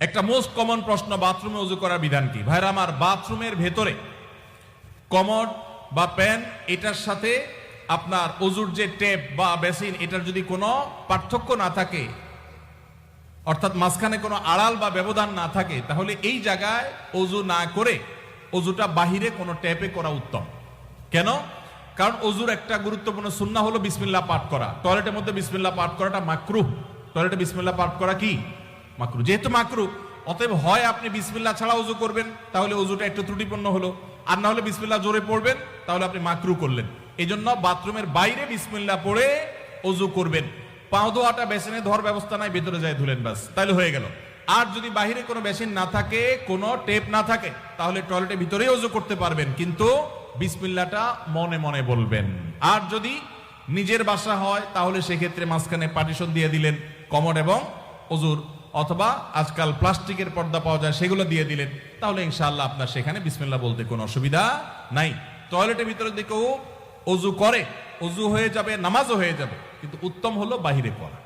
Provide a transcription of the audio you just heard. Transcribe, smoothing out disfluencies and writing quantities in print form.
একটা most common প্রশ্ন, বাথরুমে ওযু করার বিধান কি? ভাইরা আমার, বাথরুমের ভেতরে কমোড বা প্যান এটার সাথে আপনার ওযুর যে টেপ বা বেসিন, এটার যদি কোনো পার্থক্য না থাকে, অর্থাৎ মাঝখানে কোনো আড়াল বা ব্যবধান না থাকে, তাহলে এই জায়গায় ওযু না করে ওযুটা বাহিরে কোনো টেপে করা উত্তম। কেন? কারণ ওযুর একটা গুরুত্বপূর্ণ সুন্নাহ হলো বিসমিল্লাহ পাঠ করা। টয়লেটের মধ্যে বিসমিল্লাহ পাঠ করাটা মাকরুহ। টয়লেটে বিসমিল্লাহ পাঠ করা কি মাকরুহ? যেহেতু মাকরুহ, অতএব হয় আপনি বিসমিল্লাহ ছাড়া ওযু করবেন, তাহলে ওযুটা একটু ত্রুটিপূর্ণ হলো, আর না হলে বিসমিল্লাহ জোরে পড়বেন, তাহলে আপনি মাকরুহ করলেন। এই জন্য বাথরুমের বাইরে বিসমিল্লাহ পড়ে ওযু করবেন। পাও ধোয়াটা বেসিনে ধোয়ার ব্যবস্থা নাই, ভেতরে যায় ধুলেন, বাস, তাহলে হয়ে গেল। আর যদি বাহিরে কোনো বেসিন না থাকে, কোনো টেপ না থাকে, তাহলে টয়লেটের ভিতরেই ওযু করতে পারবেন, কিন্তু বিসমিল্লাহটা মনে মনে বলবেন। আর যদি নিজের বাসা হয়, তাহলে সেক্ষেত্রে মাঝখানে পার্টিশন দিয়ে দিলেন কমোড এবং ওযুর, অথবা আজকাল প্লাস্টিকের পর্দা পাওয়া যায়, সেগুলো দিয়ে দিলেন, তাহলে ইনশাআল্লাহ আপনার সেখানে বিসমিল্লাহ বলতে কোনো অসুবিধা নাই। টয়লেটের ভিতরে যদি কেউ ওযু করে, ওযু হয়ে যাবে, নামাজও হয়ে যাবে, কিন্তু উত্তম হলো বাহিরে করা।